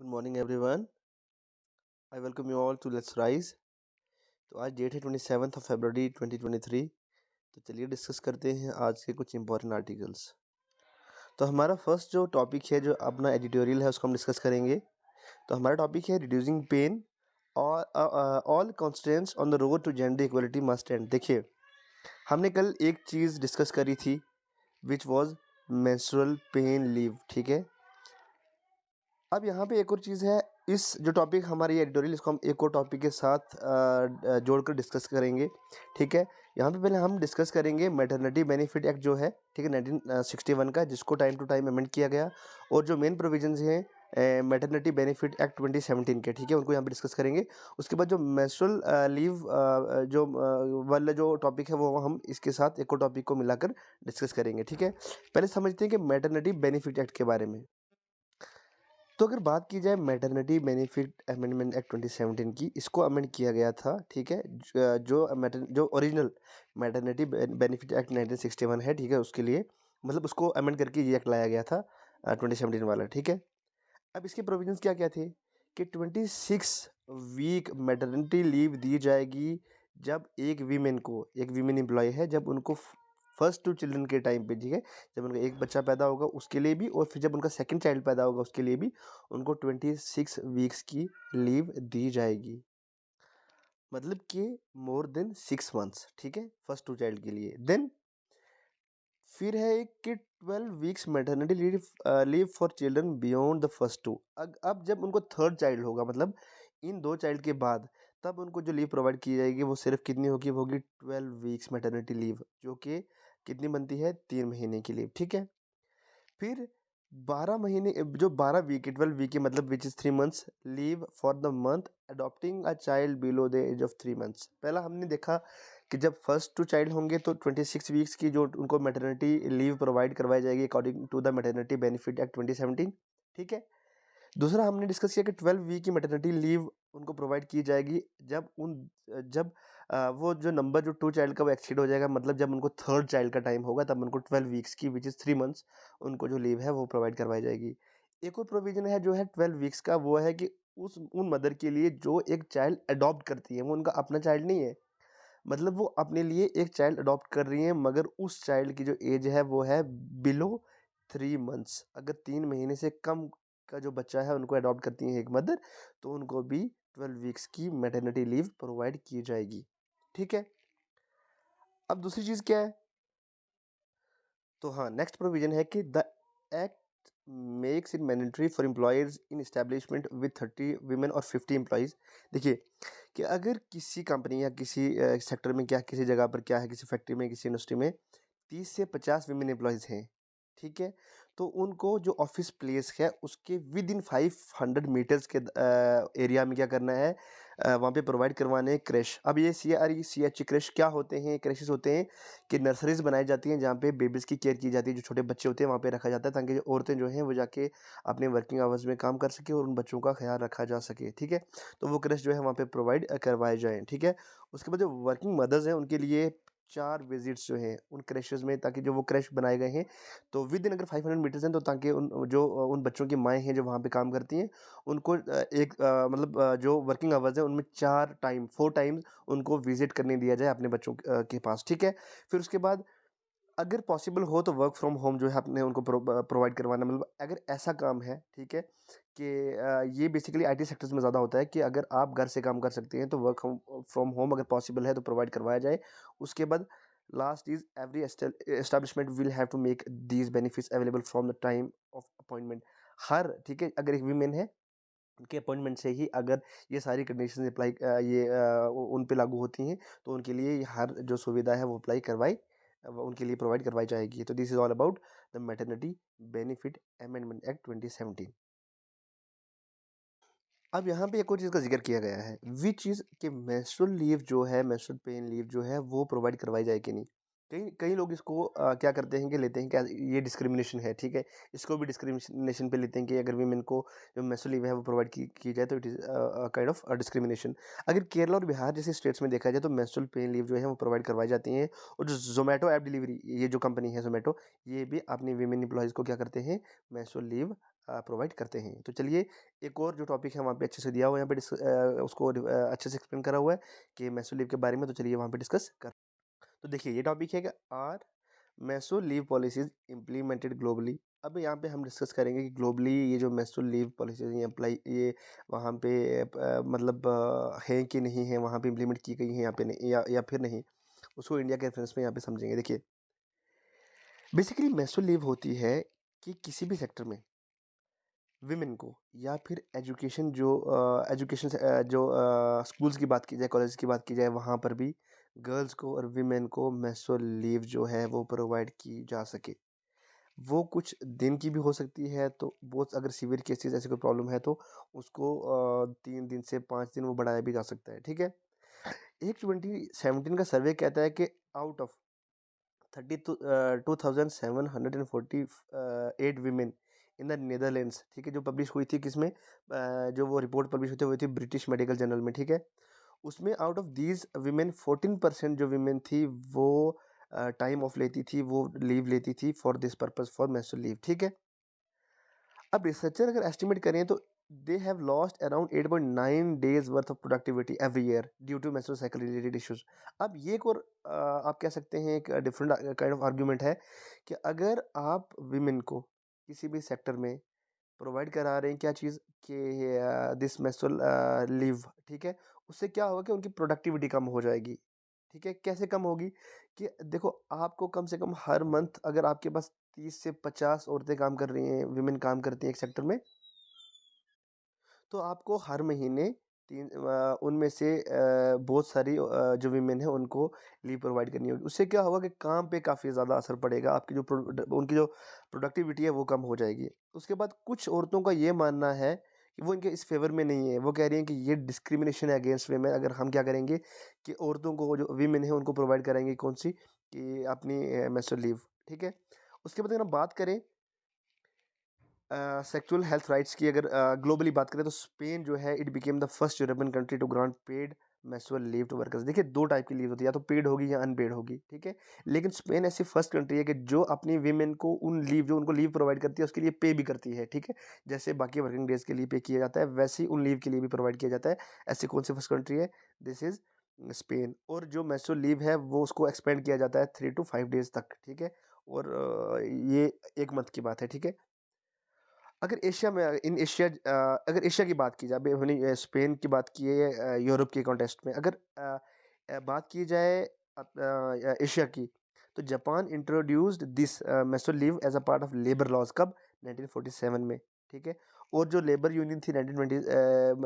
Good morning everyone. I welcome you all to let's rise. तो आज date है 27 फरवरी 2023। तो चलिए डिस्कस करते हैं आज के कुछ इंपॉर्टेंट आर्टिकल्स। तो हमारा फर्स्ट जो टॉपिक है, जो अपना एडिटोरियल है, उसको हम डिस्कस करेंगे। तो हमारा टॉपिक है रिड्यूसिंग पेन और all constants on the road to gender equality must end. देखिए, हमने कल एक चीज़ डिस्कस करी थी which was menstrual pain leave. ठीक है, अब यहाँ पे एक और चीज़ है। इस जो टॉपिक हमारी एडिटोरियल, इसको हम एक और टॉपिक के साथ जोड़कर डिस्कस करेंगे। ठीक है, यहाँ पे पहले हम डिस्कस करेंगे मैटरनिटी बेनिफिट एक्ट जो है, ठीक है, 1961 का, जिसको टाइम टू टाइम अमेंड किया गया, और जो मेन प्रोविजंस हैं मैटरनिटी बेनिफिट एक्ट 2017 के, ठीक है, उनको यहाँ पे डिस्कस करेंगे। उसके बाद जो मेंस्ट्रुअल लीव जो वाला जो टॉपिक है, वो हम इसके साथ एक और टॉपिक को मिलाकर डिस्कस करेंगे। ठीक है, पहले समझते हैं कि मैटरनिटी बेनिफिट एक्ट के बारे में। तो अगर बात की जाए मैटरनिटी बेनिफिट अमेंडमेंट एक्ट 2017 की, इसको अमेंड किया गया था। ठीक है, जो ओरिजिनल मैटरनिटी बेनिफिट एक्ट 1961 है, ठीक है, उसके लिए मतलब उसको अमेंड करके ये एक्ट लाया गया था 2017 वाला। ठीक है, अब इसके प्रोविजंस क्या क्या थे कि 26 वीक मैटरनिटी लीव दी जाएगी जब एक वीमेन एम्प्लॉय है, जब उनको फर्स्ट टू चिल्ड्रन के टाइम पे, ठीक है, जब उनका एक बच्चा पैदा होगा उसके लिए भी, और फिर जब उनका सेकंड चाइल्ड पैदा होगा उसके लिए भी उनको 26 वीक्स की लीव दी जाएगी, मतलब कि मोर देन 6 मंथ्स। ठीक है, फर्स्ट टू चाइल्ड के लिए। देन फिर है एक कि 12 weeks maternity leave for children beyond the first two. अब जब उनको थर्ड चाइल्ड होगा, मतलब इन दो चाइल्ड के बाद, तब उनको जो लीव प्रोवाइड की जाएगी वो सिर्फ कितनी होगी, वो होगी 12 वीक्स मैटरनिटी लीव, जो कि कितनी बनती है, 3 महीने की लीव। ठीक है, फिर 12 महीने, जो 12 वीक, 12 वीक की मतलब which is 3 months leave for the month adopting a child below the age of 3 months. पहला हमने देखा कि जब फर्स्ट टू चाइल्ड होंगे तो 26 वीक्स की जो उनको मैटरनिटी लीव प्रोवाइड करवाई जाएगी according to the maternity benefit act 2017। ठीक है, दूसरा हमने डिस्कस किया कि 12 वीक की मैटरनिटी लीव उनको प्रोवाइड की जाएगी जब वो जो नंबर जो टू चाइल्ड का वो एक्सीड हो जाएगा, मतलब जब उनको थर्ड चाइल्ड का टाइम होगा, तब उनको 12 वीक्स की विच इज़ 3 मंथ्स उनको जो लीव है वो प्रोवाइड करवाई जाएगी। एक और प्रोविजन है जो है 12 वीक्स का, वो है कि उन मदर के लिए जो एक चाइल्ड अडॉप्ट करती है, वो उनका अपना चाइल्ड नहीं है, मतलब वो अपने लिए एक चाइल्ड अडॉप्ट कर रही है, मगर उस चाइल्ड की जो एज है वो है बिलो 3 मंथ्स। अगर 3 महीने से कम का जो बच्चा है उनको अडॉप्ट करती है एक मदर, तो उनको भी 12 वीक्स की मैटरनिटी लीव प्रोवाइड की जाएगी। ठीक है, अब दूसरी चीज़ क्या है, तो हाँ, नेक्स्ट प्रोविजन है कि the act makes it mandatory for employers in establishment with 30 women और 50 एम्प्लॉयज़। देखिए कि अगर किसी कंपनी या किसी सेक्टर में, क्या किसी जगह पर क्या है, किसी फैक्ट्री में, किसी इंडस्ट्री में 30 से 50 वीमेन एम्प्लॉयज़ हैं, ठीक है, तो उनको जो ऑफिस प्लेस है उसके विद इन 500 मीटर्स के एरिया में क्या करना है, वहाँ पे प्रोवाइड करवाने हैं क्रैश। अब ये CRECH क्रैश क्या होते हैं, क्रैशेस होते हैं कि नर्सरीज बनाई जाती हैं जहाँ पे बेबीज़ की केयर की जाती है, जो छोटे बच्चे होते हैं वहाँ पे रखा जाता है, ताकि जो औरतें जो हैं वो जाके अपने वर्किंग आवर्स में काम कर सके और उन बच्चों का ख्याल रखा जा सके। ठीक है, तो वो क्रैश जो है वहाँ पे प्रोवाइड करवाए जाएँ। ठीक है, उसके बाद जो वर्किंग मदर्स हैं उनके लिए 4 विजिट्स जो हैं उन क्रैशेज़ में, ताकि जो वो क्रैश बनाए गए हैं तो विद इन अगर 500 मीटर्स हैं, तो ताकि उन बच्चों की माएँ हैं जो वहाँ पे काम करती हैं, उनको मतलब जो वर्किंग आवर्स हैं उनमें 4 टाइम्स उनको विज़िट करने दिया जाए अपने बच्चों के पास। ठीक है, फिर उसके बाद अगर पॉसिबल हो तो वर्क फ्रॉम होम जो है अपने उनको प्रोवाइड करवाना, मतलब अगर ऐसा काम है, ठीक है, कि ये बेसिकली आईटी सेक्टर्स में ज़्यादा होता है कि अगर आप घर से काम कर सकते हैं तो वर्क फ्रॉम होम अगर पॉसिबल है तो प्रोवाइड करवाया जाए। उसके बाद last is every establishment will have to make these benefits available from the time of appointment. हर, ठीक है, अगर एक वीमेन है उनके अपॉइंटमेंट से ही अगर ये सारी कंडीशंस अप्लाई उन पे लागू होती हैं, तो उनके लिए ये हर जो सुविधा है वो अप्लाई करवाई वो उनके लिए प्रोवाइड करवाई जाएगी। तो this is all about the maternity benefit amendment act 2017। अब यहाँ पे एक और चीज़ का जिक्र किया गया है, विच चीज़ कि मेंस्ट्रुअल लीव जो है, मेंस्ट्रुअल पेन लीव जो है वो प्रोवाइड करवाई जाए कि नहीं। कई कई लोग इसको क्या करते हैं कि लेते हैं क्या ये डिस्क्रिमिनेशन है, ठीक है, इसको भी डिस्क्रिमिनेशन पे लेते हैं कि अगर वीमेन को जो मेंस्ट्रुअल लीव है वो प्रोवाइड की जाए तो it is kind of discrimination. अगर केरला और बिहार जैसे स्टेट्स में देखा जाए तो मेंस्ट्रुअल पेन लीव जो है वो प्रोवाइड करवाई जाती हैं, और जो जोमेटो ऐप डिलीवरी, ये जो कंपनी है जोमेटो, ये भी अपनी वीमेन एम्प्लॉयज़ को क्या करते हैं, मेंस्ट्रुअल लीव प्रोवाइड करते हैं। तो चलिए एक और जो टॉपिक है वहाँ पे अच्छे से दिया हुआ है, यहाँ पे उसको अच्छे से एक्सप्लेन करा हुआ है कि मेंस्ट्रुअल लीव के बारे में। तो चलिए वहाँ पे डिस्कस कर। तो देखिए ये टॉपिक है कि are menstrual leave policies implemented globally. अब यहाँ पे हम डिस्कस करेंगे कि ग्लोबली ये जो मेंस्ट्रुअल लीव पॉलिसीज ये अप्लाई ये वहाँ पे मतलब हैं कि नहीं है, वहाँ पे इम्प्लीमेंट की गई हैं यहाँ पे नहीं, या फिर नहीं, उसको इंडिया के रेफरेंस में यहाँ पे समझेंगे। देखिए बेसिकली मेंस्ट्रुअल लीव होती है कि किसी भी सेक्टर में विमेन को, या फिर एजुकेशन जो एजुकेशन से जो स्कूल्स की बात की जाए, कॉलेज की बात की जाए, वहाँ पर भी गर्ल्स को और विमेन को मेंस्ट्रुअल लीव जो है वो प्रोवाइड की जा सके। वो कुछ दिन की भी हो सकती है, तो बहुत अगर सीवियर केसेस ऐसी कोई प्रॉब्लम है तो उसको 3 दिन से 5 दिन वो बढ़ाया भी जा सकता है, ठीक है। एक 2017 का सर्वे कहता है कि out of 2748 women in the Netherlands, ठीक है, जो पब्लिश हुई थी किसमें, जो वो रिपोर्ट पब्लिश हुई थी ब्रिटिश मेडिकल जर्नल में, ठीक है। उसमें आउट ऑफ दीज वीमेन 14% जो वीमेन थी वो टाइम ऑफ लेती थी, वो लीव लेती थी for this purpose, for menstrual leave, ठीक है। अब रिसर्चर अगर एस्टिमेट करें तो they have lost around 8.9 days worth of productivity every year due to menstrual cycle related issues. अब ये एक और आप कह सकते हैं एक डिफरेंट काइंड ऑफ आर्ग्यूमेंट है कि अगर आप विमेन को किसी भी सेक्टर में प्रोवाइड करा रहे हैं क्या चीज़ कि दिस मेंस्ट्रुअल लीव, ठीक है, उससे क्या होगा कि उनकी प्रोडक्टिविटी कम हो जाएगी, ठीक है। कैसे कम होगी कि देखो आपको कम से कम हर मंथ अगर आपके पास 30 से 50 औरतें काम कर रही हैं, विमेन काम करती हैं एक सेक्टर में, तो आपको हर महीने उनमें से बहुत सारी जो वीमेन है उनको लीव प्रोवाइड करनी होगी। उससे क्या होगा कि काम पे काफ़ी ज़्यादा असर पड़ेगा, आपकी जो उनकी जो प्रोडक्टिविटी है वो कम हो जाएगी। उसके बाद कुछ औरतों का ये मानना है कि वो इनके इस फेवर में नहीं है, वो कह रही हैं कि ये डिस्क्रिमिनेशन है अगेंस्ट वीमेन। अगर हम क्या करेंगे कि औरतों को जो वीमेन है उनको प्रोवाइड कराएंगे कौन सी कि अपनी मेंस्ट्रुअल लीव, ठीक है। उसके बाद अगर हम बात करें सेक्सुअल हेल्थ राइट्स की, अगर ग्लोबली बात करें तो स्पेन जो है it became the first European country to grant paid menstrual leave to workers. देखिए दो टाइप की लीव होती है, या तो पेड होगी या अनपेड होगी, ठीक है। लेकिन स्पेन ऐसी फर्स्ट कंट्री है कि जो अपनी वीमेन को उन लीव जो उनको लीव प्रोवाइड करती है उसके लिए पे भी करती है, ठीक है। जैसे बाकी वर्किंग डेज के लिए पे किया जाता है वैसे ही उन लीव के लिए भी प्रोवाइड किया जाता है। ऐसी कौन सी फर्स्ट कंट्री है, दिस इज स्पेन। और जो मेंस्ट्रुअल लीव है वो उसको एक्सपेंड किया जाता है 3 to 5 डेज तक, ठीक है। और ये एक मंथ की बात है, ठीक है। अगर एशिया में अगर एशिया की बात की जाए, अभी हमने स्पेन की बात की है, यूरोप के कॉन्टेक्स्ट में अगर बात की जाए एशिया की, तो Japan introduced this menstrual leave as a part of labour laws, कब, 1947 में, ठीक है। और जो लेबर यूनियन थी 1920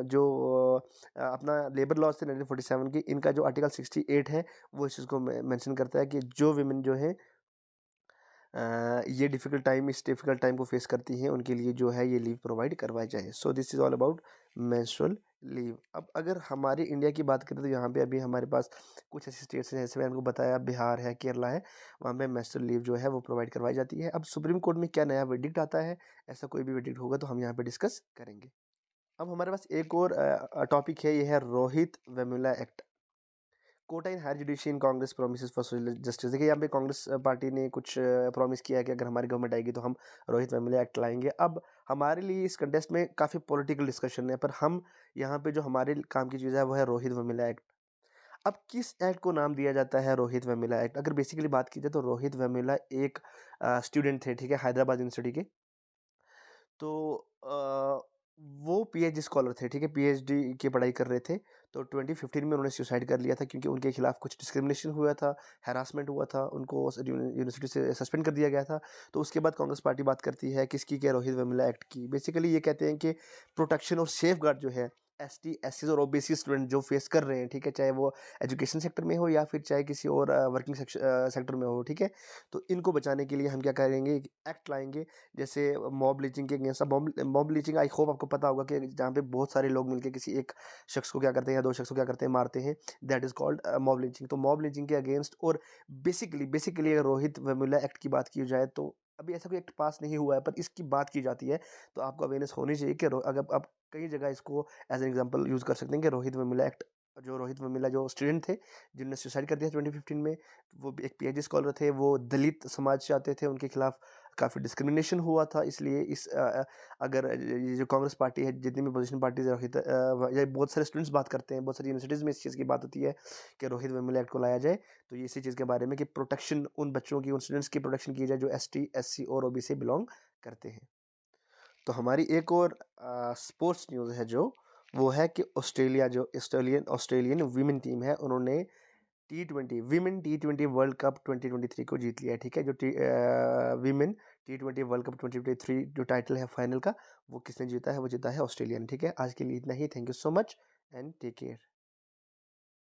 जो अपना लेबर लॉज थे 1947 की, इनका जो आर्टिकल 68 है वो इस चीज़ को मेंशन करता है कि जो विमेन जो है ये इस डिफ़िकल्ट टाइम को फेस करती हैं, उनके लिए जो है ये लीव प्रोवाइड करवाई जाए। So this is all about menstrual leave. अब अगर हमारे इंडिया की बात करें तो यहाँ पे अभी हमारे पास कुछ ऐसी स्टेट्स हैं, जैसे मैंने आपको बताया बिहार है, केरला है, वहाँ पे मेंस्ट्रुअल लीव जो है वो प्रोवाइड करवाई जाती है। अब सुप्रीम कोर्ट में क्या नया वर्डिक्ट आता है, ऐसा कोई भी वर्डिक्ट होगा तो हम यहाँ पे डिस्कस करेंगे। अब हमारे पास एक और टॉपिक है, ये है Rohith Vemula act. Quota in higher judiciary in Congress promises for social justice. देखिए यहाँ पे कांग्रेस पार्टी ने कुछ प्रॉमिस किया है कि अगर हमारी गवर्नमेंट आएगी तो हम रोहित वेमुला एक्ट लाएंगे। अब हमारे लिए इस कंटेस्ट में काफ़ी पॉलिटिकल डिस्कशन है, पर हम यहाँ पे जो हमारे काम की चीज़ है वो है रोहित वेमुला एक्ट। अब किस एक्ट को नाम दिया जाता है रोहित वेमुला एक्ट? अगर बेसिकली बात की जाए तो रोहित वेमुला एक स्टूडेंट थे, ठीक है, हैदराबाद यूनिवर्सिटी के। तो वो पीएचडी स्कॉलर थे, ठीक है, पीएचडी की पढ़ाई कर रहे थे। तो 2015 में उन्होंने सुसाइड कर लिया था क्योंकि उनके खिलाफ कुछ डिस्क्रिमिनेशन हुआ था, हैरासमेंट हुआ था, उनको यूनिवर्सिटी से सस्पेंड कर दिया गया था। तो उसके बाद कांग्रेस पार्टी बात करती है किसकी, क्या, रोहित वेमुला एक्ट की। बेसिकली ये कहते हैं कि प्रोटेक्शन और सेफगार्ड जो है एसटी, एससीज और ओबीसी स्टूडेंट जो फेस कर रहे हैं, ठीक है, चाहे वो एजुकेशन सेक्टर में हो या फिर चाहे किसी और वर्किंग सेक्टर में हो, ठीक है। तो इनको बचाने के लिए हम क्या करेंगे, एक्ट लाएंगे। जैसे मॉब लिंचिंग के against, mob lynching I hope आपको पता होगा कि जहाँ पे बहुत सारे लोग मिलके किसी एक शख्स को क्या करते हैं या दो शख्स को क्या करते हैं, मारते हैं, that is called mob lynching. तो मॉब लिंचिंग के अगेंस्ट और बेसिकली अगर रोहित वेमुला एक्ट की बात की जाए तो अभी ऐसा कोई एक्ट पास नहीं हुआ है, पर इसकी बात की जाती है तो आपको अवेयरनेस होनी चाहिए कि अगर आप कई जगह इसको एज एन एग्जाम्पल यूज़ कर सकते हैं कि रोहित वेमुला एक्ट, जो रोहित वेमुला जो स्टूडेंट थे जिन्होंने सुसाइड कर दिया 2015 में, वो भी एक पीएचडी स्कॉलर थे, वो दलित समाज से आते थे, उनके खिलाफ काफ़ी डिस्क्रिमिनेशन हुआ था, इसलिए अगर ये जो कांग्रेस पार्टी है, जितनी भी पोजीशन पार्टीज रोहित या बहुत सारे स्टूडेंट्स बात करते हैं, बहुत सारी यूनिवर्सिटीज़ में इस चीज़ की बात होती है कि रोहित वेमुला एक्ट को लाया जाए, तो ये इसी चीज़ के बारे में कि प्रोटेक्शन उन बच्चों की, उन स्टूडेंट्स की प्रोटेक्शन की जाए जो ST SC और OBC से बिलोंग करते हैं। तो हमारी एक और स्पोर्ट्स न्यूज़ है जो वो है कि ऑस्ट्रेलिया जो ऑस्ट्रेलियन वीमेन टीम है, उन्होंने T20 वर्ल्ड कप 2023 को जीत लिया है। ठीक है, जो वीमेन T20 वर्ल्ड कप 2023 जो टाइटल है फाइनल का, वो किसने जीता है? वो जीता है ऑस्ट्रेलिया ने। ठीक है, आज के लिए इतना ही। Thank you so much and take care.